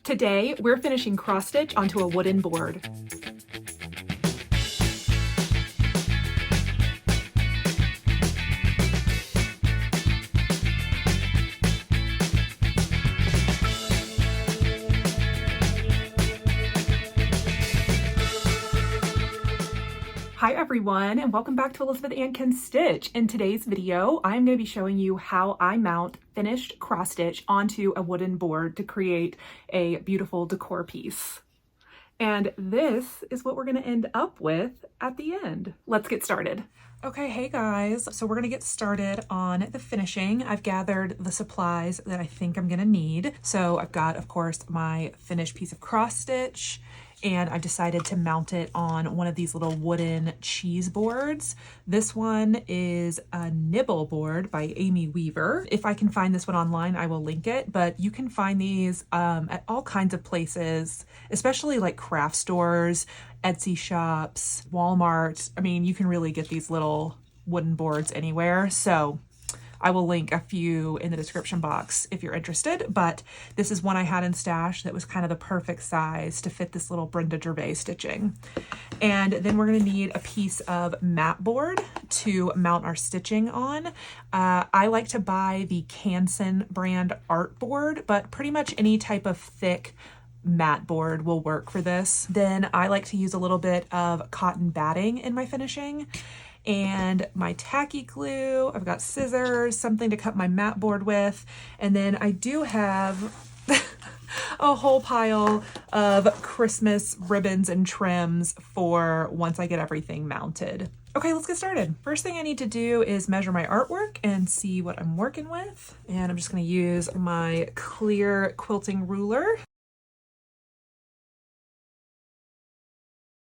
Today, we're finishing cross stitch onto a wooden board. Hi everyone, and welcome back to Elizabeth Ann Can Stitch. In today's video, I'm going to be showing you how I mount finished cross stitch onto a wooden board to create a beautiful decor piece. And this is what we're going to end up with at the end. Let's get started. Okay, hey guys, so we're going to get started on the finishing. I've gathered the supplies that I think I'm going to need. So I've got, of course, my finished piece of cross stitch, and I've decided to mount it on one of these little wooden cheese boards. This one is a nibble board by Amy Weaver. If I can find this one online, I will link it, but you can find these at all kinds of places, especially like craft stores, Etsy shops, Walmart. I mean, you can really get these little wooden boards anywhere. So I will link a few in the description box if you're interested, but this is one I had in stash that was kind of the perfect size to fit this little Brenda Gervais stitching. And then we're going to need a piece of mat board to mount our stitching on. I like to buy the Canson brand art board, but pretty much any type of thick mat board will work for this. Then I like to use a little bit of cotton batting in my finishing, and my tacky glue. I've got scissors, something to cut my mat board with, and then I do have a whole pile of Christmas ribbons and trims for once I get everything mounted. Okay, let's get started. First thing I need to do is measure my artwork and see what I'm working with. And I'm just gonna use my clear quilting ruler.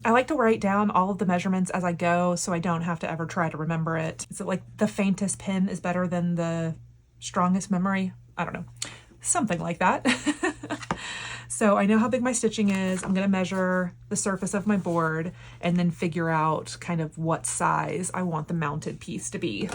I like to write down all of the measurements as I go so I don't have to ever try to remember it. Is it like the faintest pen is better than the strongest memory? I don't know. Something like that. So I know how big my stitching is. I'm going to measure the surface of my board and then figure out kind of what size I want the mounted piece to be.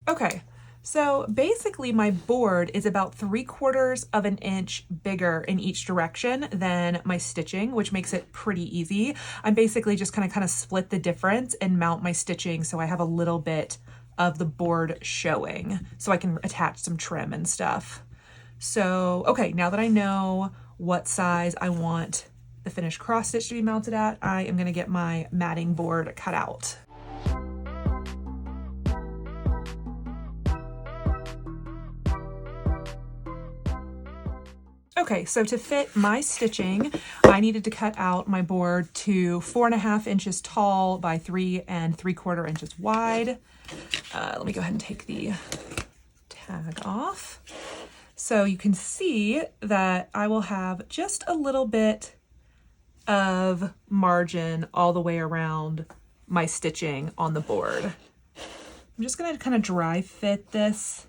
Okay. So basically my board is about 3/4 of an inch bigger in each direction than my stitching, which makes it pretty easy. I'm basically just gonna kind of split the difference and mount my stitching so I have a little bit of the board showing so I can attach some trim and stuff. So, okay, now that I know what size I want the finished cross stitch to be mounted at, I am gonna get my matting board cut out. Okay, so to fit my stitching, I needed to cut out my board to 4.5 inches tall by 3 3/4 inches wide. Let me go ahead and take the tag off. So you can see that I will have just a little bit of margin all the way around my stitching on the board. I'm just gonna kind of dry fit this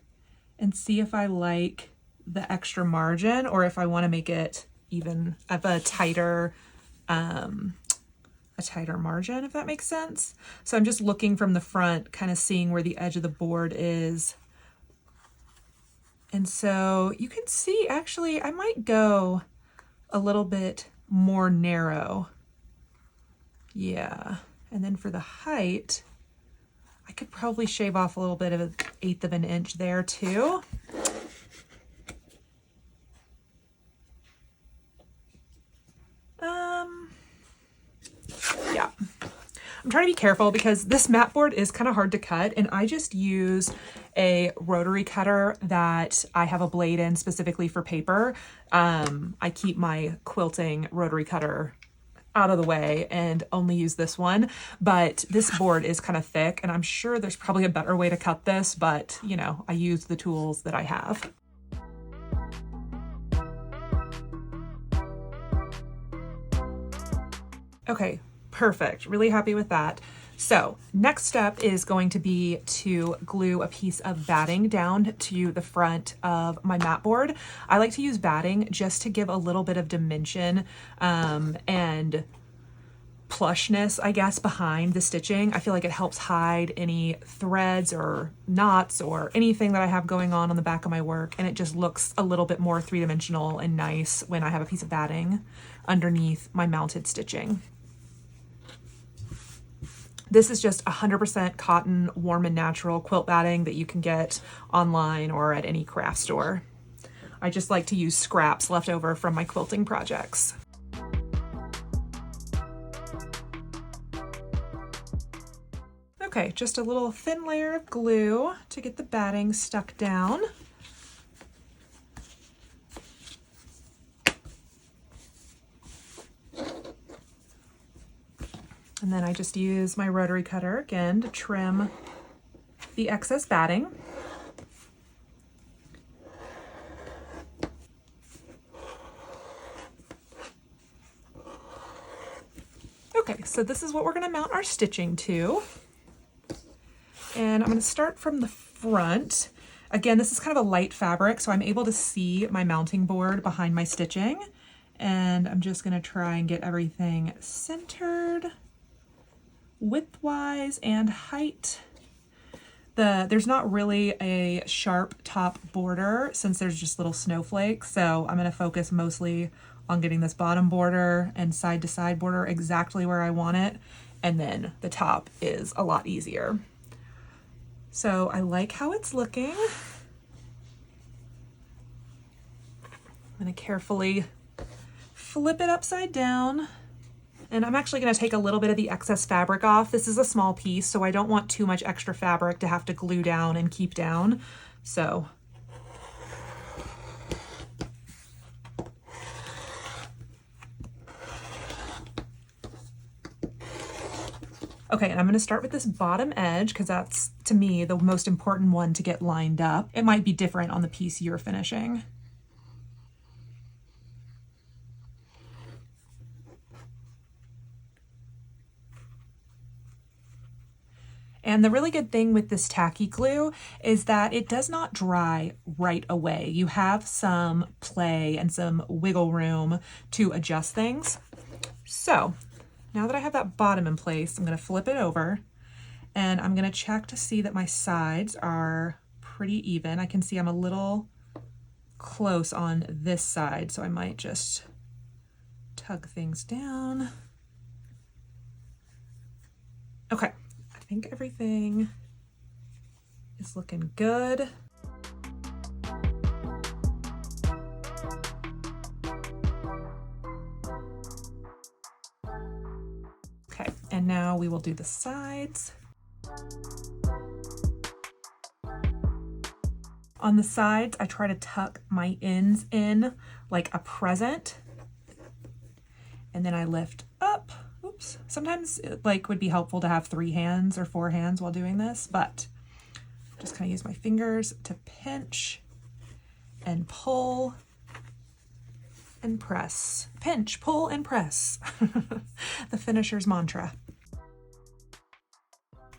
and see if I like the extra margin or if I want to make it even of a tighter margin, if that makes sense. So I'm just looking from the front, kind of seeing where the edge of the board is. And so you can see, actually, I might go a little bit more narrow. Yeah. And then for the height, I could probably shave off a little bit of 1/8 of an inch there too. Yeah, I'm trying to be careful because this mat board is kind of hard to cut, and I just use a rotary cutter that I have a blade in specifically for paper. I keep my quilting rotary cutter out of the way and only use this one, but this board is kind of thick, and I'm sure there's probably a better way to cut this, but you know, I use the tools that I have. Okay, perfect. Really happy with that. So next step is going to be to glue a piece of batting down to the front of my mat board. I like to use batting just to give a little bit of dimension and plushness, I guess, behind the stitching. I feel like it helps hide any threads or knots or anything that I have going on the back of my work, and it just looks a little bit more three-dimensional and nice when I have a piece of batting underneath my mounted stitching. This is just 100% cotton, warm and natural quilt batting that you can get online or at any craft store. I just like to use scraps left over from my quilting projects. Okay, just a little thin layer of glue to get the batting stuck down. And then I just use my rotary cutter again to trim the excess batting. Okay, so this is what we're going to mount our stitching to. And I'm going to start from the front. Again, this is kind of a light fabric, so I'm able to see my mounting board behind my stitching. And I'm just going to try and get everything centered, width-wise and height. There's not really a sharp top border since there's just little snowflakes, so I'm going to focus mostly on getting this bottom border and side-to-side border exactly where I want it, and then the top is a lot easier. So I like how it's looking. I'm going to carefully flip it upside down. And I'm actually going to take a little bit of the excess fabric off. This is a small piece, so I don't want too much extra fabric to have to glue down and keep down. So okay, and I'm going to start with this bottom edge because that's, to me, the most important one to get lined up. It might be different on the piece you're finishing. And the really good thing with this tacky glue is that it does not dry right away. You have some play and some wiggle room to adjust things. So now that I have that bottom in place, I'm going to flip it over and I'm going to check to see that my sides are pretty even. I can see I'm a little close on this side, so I might just tug things down. Okay. I think everything is looking good. Okay, and now we will do the sides. On the sides, I try to tuck my ends in like a present, and then I lift up. Oops. Sometimes it would be helpful to have 3 hands or 4 hands while doing this, but just kind of use my fingers to pinch and pull and press. Pinch, pull, and press. The finisher's mantra.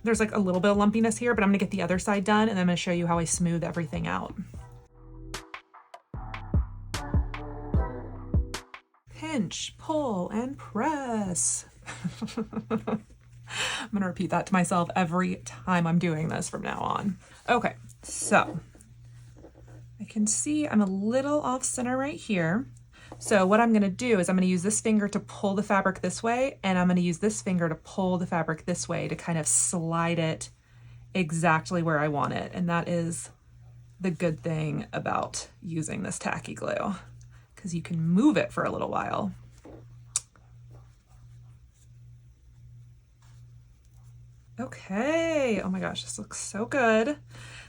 There's like a little bit of lumpiness here, but I'm gonna get the other side done and then I'm gonna show you how I smooth everything out. Pinch, pull, and press. I'm gonna repeat that to myself every time I'm doing this from now on. Okay, so I can see I'm a little off center right here. So what I'm gonna do is I'm gonna use this finger to pull the fabric this way, and I'm gonna use this finger to pull the fabric this way to kind of slide it exactly where I want it. And that is the good thing about using this tacky glue, because you can move it for a little while. Okay, oh my gosh, this looks so good.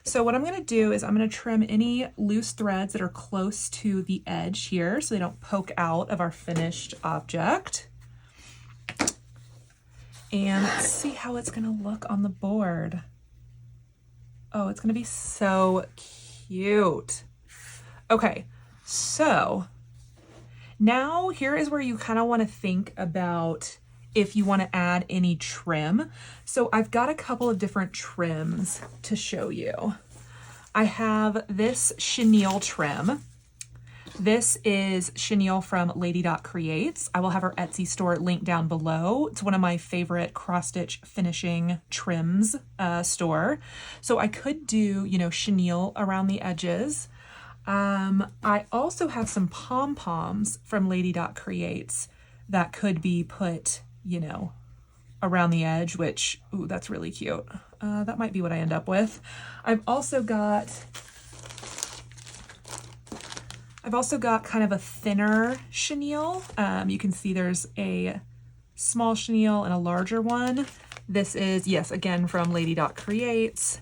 So what I'm gonna do is I'm gonna trim any loose threads that are close to the edge here so they don't poke out of our finished object. And let's see how it's gonna look on the board. Oh, it's gonna be so cute. Okay, so now here is where you kind of wanna think about if you want to add any trim. So I've got a couple of different trims to show you. I have this chenille trim This is chenille from Lady Dot Creates. I will have her Etsy store linked down below. It's one of my favorite cross-stitch finishing trims store. So I could do, you know, chenille around the edges. I also have some pom-poms from Lady Dot Creates that could be put, you know, around the edge, which, ooh, that's really cute. That might be what I end up with. I've also got kind of a thinner chenille. You can see there's a small chenille and a larger one. This is, yes, again, from Lady Dot Creates.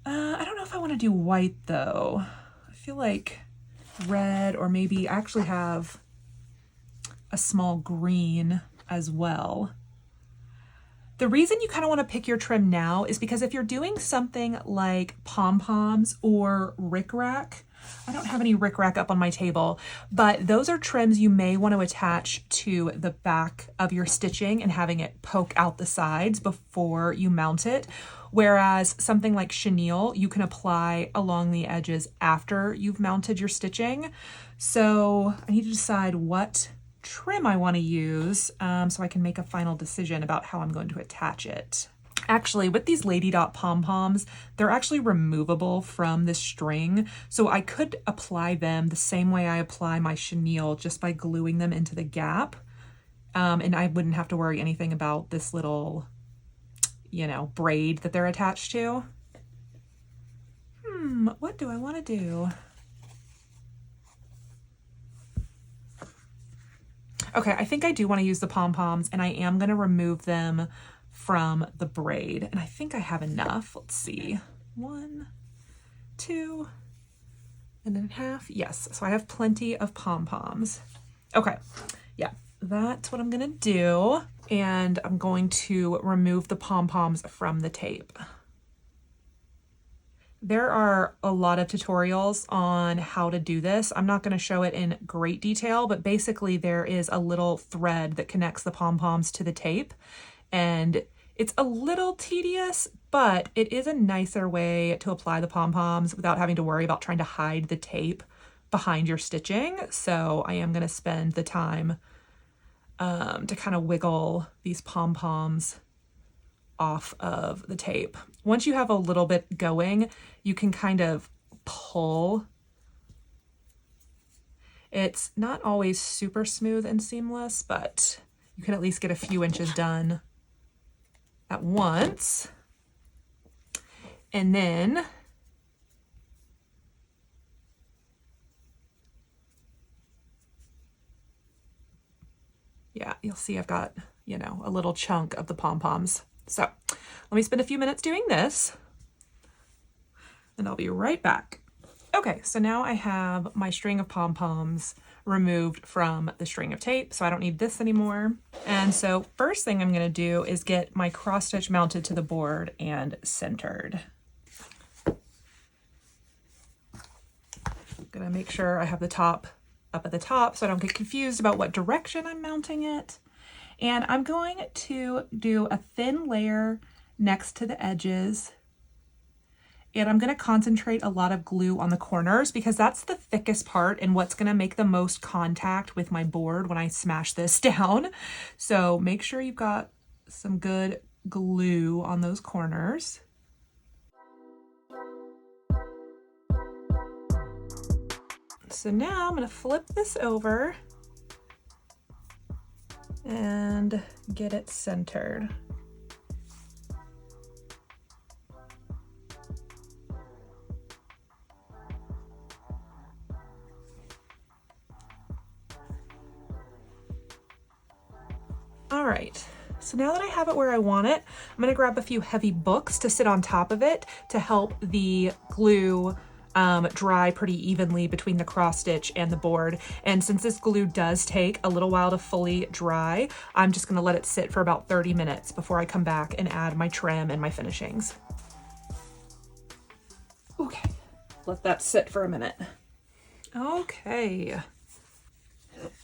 I don't know if I want to do white though. I feel like red, or maybe I actually have a small green as well. The reason you kind of want to pick your trim now is because if you're doing something like pom-poms or rickrack, I don't have any rickrack up on my table, but those are trims you may want to attach to the back of your stitching and having it poke out the sides before you mount it. Whereas something like chenille, you can apply along the edges after you've mounted your stitching. So I need to decide what trim I want to use so I can make a final decision about how I'm going to attach it. Actually, with these Lady Dot pom-poms, they're actually removable from the string, so I could apply them the same way I apply my chenille, just by gluing them into the gap, and I wouldn't have to worry anything about this little, you know, braid that they're attached to. What do I want to do? Okay, I think I do want to use the pom-poms, and I am going to remove them from the braid. And I think I have enough. Let's see. 1, 2, and then half. Yes, so I have plenty of pom-poms. Okay, yeah, that's what I'm going to do. And I'm going to remove the pom-poms from the tape. There are a lot of tutorials on how to do this. I'm not going to show it in great detail, but basically there is a little thread that connects the pom-poms to the tape, and it's a little tedious, but it is a nicer way to apply the pom-poms without having to worry about trying to hide the tape behind your stitching. So I am going to spend the time to kind of wiggle these pom-poms off of the tape. Once you have a little bit going, you can kind of pull. It's not always super smooth and seamless, but you can at least get a few inches done at once. And then yeah, you'll see I've got, you know, a little chunk of the pom-poms. So let me spend a few minutes doing this, and I'll be right back. Okay, so now I have my string of pom-poms removed from the string of tape, so I don't need this anymore. And so first thing I'm gonna do is get my cross stitch mounted to the board and centered. I'm gonna make sure I have the top up at the top so I don't get confused about what direction I'm mounting it. And I'm going to do a thin layer next to the edges. And I'm going to concentrate a lot of glue on the corners because that's the thickest part and what's going to make the most contact with my board when I smash this down. So make sure you've got some good glue on those corners. So now I'm going to flip this over and get it centered. All right, so now that I have it where I want it, I'm gonna grab a few heavy books to sit on top of it to help the glue dry pretty evenly between the cross stitch and the board. And since this glue does take a little while to fully dry, I'm just gonna let it sit for about 30 minutes before I come back and add my trim and my finishings. Okay, let that sit for a minute. Okay,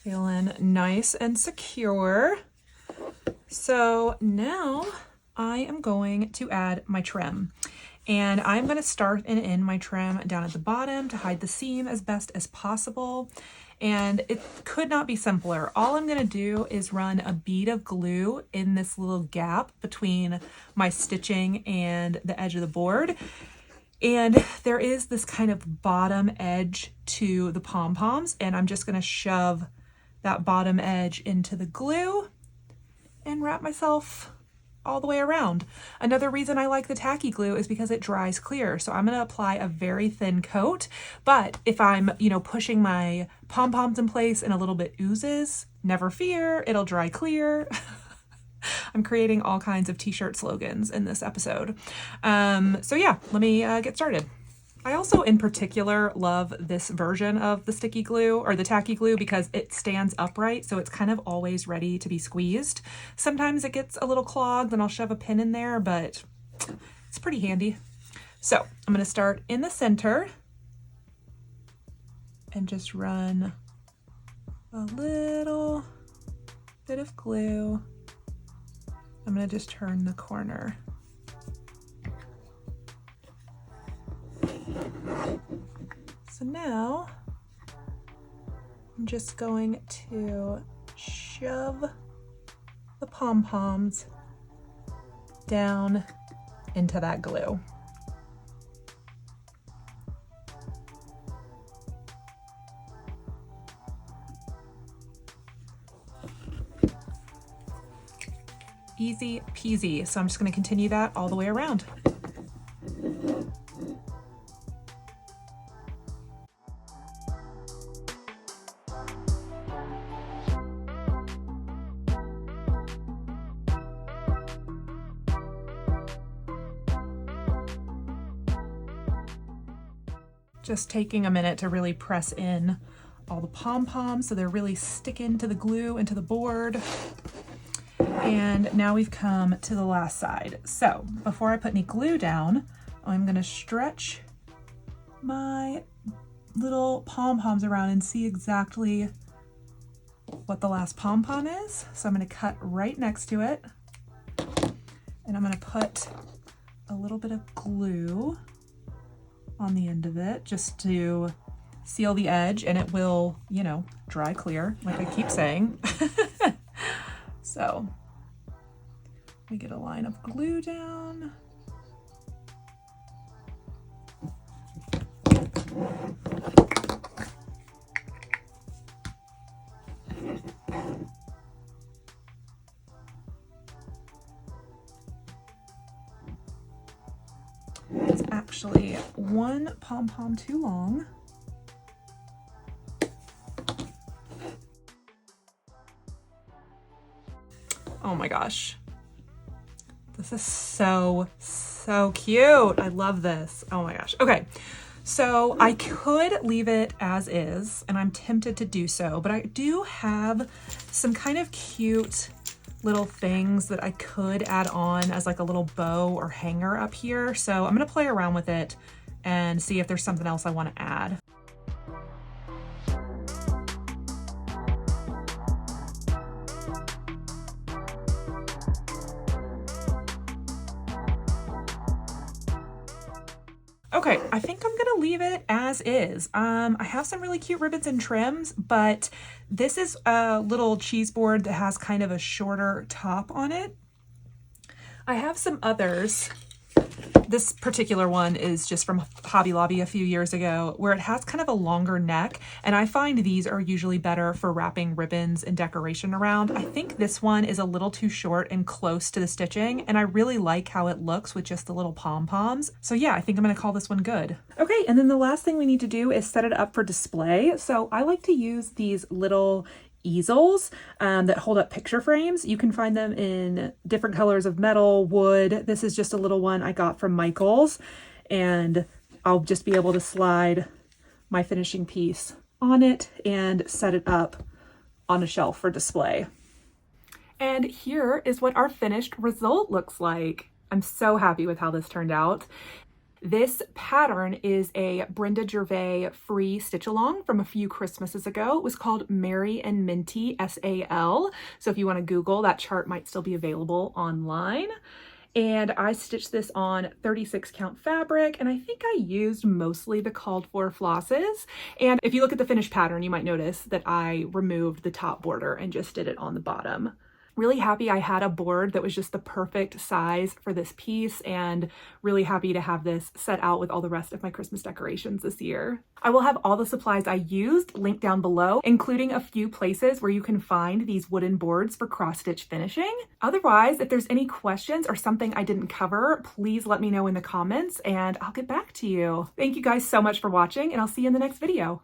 feeling nice and secure. So now I am going to add my trim. And I'm going to start and end my trim down at the bottom to hide the seam as best as possible. And it could not be simpler. All I'm going to do is run a bead of glue in this little gap between my stitching and the edge of the board. And there is this kind of bottom edge to the pom-poms, and I'm just going to shove that bottom edge into the glue and wrap myself all the way around. Another reason I like the tacky glue is because it dries clear. So I'm going to apply a very thin coat, but if I'm, pushing my pom-poms in place and a little bit oozes, never fear, it'll dry clear. I'm creating all kinds of t-shirt slogans in this episode. So yeah, let me get started. I also in particular love this version of the sticky glue or the tacky glue because it stands upright, so it's kind of always ready to be squeezed. Sometimes it gets a little clogged and I'll shove a pin in there, but it's pretty handy. So I'm going to start in the center and just run a little bit of glue. I'm going to just turn the corner. So now I'm just going to shove the pom-poms down into that glue. Easy peasy. So I'm just going to continue that all the way around. Just taking a minute to really press in all the pom-poms so they're really sticking to the glue and to the board. And now we've come to the last side. So before I put any glue down, I'm going to stretch my little pom-poms around and see exactly what the last pom-pom is. So I'm going to cut right next to it, and I'm going to put a little bit of glue on the end of it just to seal the edge, and it will, dry clear, like I keep saying. So we get a line of glue down. It's actually one pom-pom too long. Oh my gosh. This is so cute. I love this. Oh my gosh. Okay. So I could leave it as is, and I'm tempted to do so, but I do have some kind of cute little things that I could add on as like a little bow or hanger up here. So I'm going to play around with it and see if there's something else I want to add. Okay, I think I'm gonna leave it as is. I have some really cute ribbons and trims, but this is a little cheese board that has kind of a shorter top on it. I have some others. This particular one is just from Hobby Lobby a few years ago, where it has kind of a longer neck, and I find these are usually better for wrapping ribbons and decoration around. I think this one is a little too short and close to the stitching, and I really like how it looks with just the little pom-poms. So yeah, I think I'm gonna call this one good. Okay, and then the last thing we need to do is set it up for display. So I like to use these little easels that hold up picture frames. You can find them in different colors of metal, wood. This is just a little one I got from Michael's, and I'll just be able to slide my finishing piece on it and set it up on a shelf for display. And here is what our finished result looks like. I'm so happy with how this turned out. This pattern is a Brenda Gervais free stitch along from a few Christmases ago. It was called Merry and Minty SAL. So if you want to Google, that chart might still be available online. And I stitched this on 36 count fabric, and I think I used mostly the called for flosses. And if you look at the finished pattern, you might notice that I removed the top border and just did it on the bottom. Really happy I had a board that was just the perfect size for this piece, and really happy to have this set out with all the rest of my Christmas decorations this year. I will have all the supplies I used linked down below, including a few places where you can find these wooden boards for cross-stitch finishing. Otherwise, if there's any questions or something I didn't cover, please let me know in the comments and I'll get back to you. Thank you guys so much for watching, and I'll see you in the next video.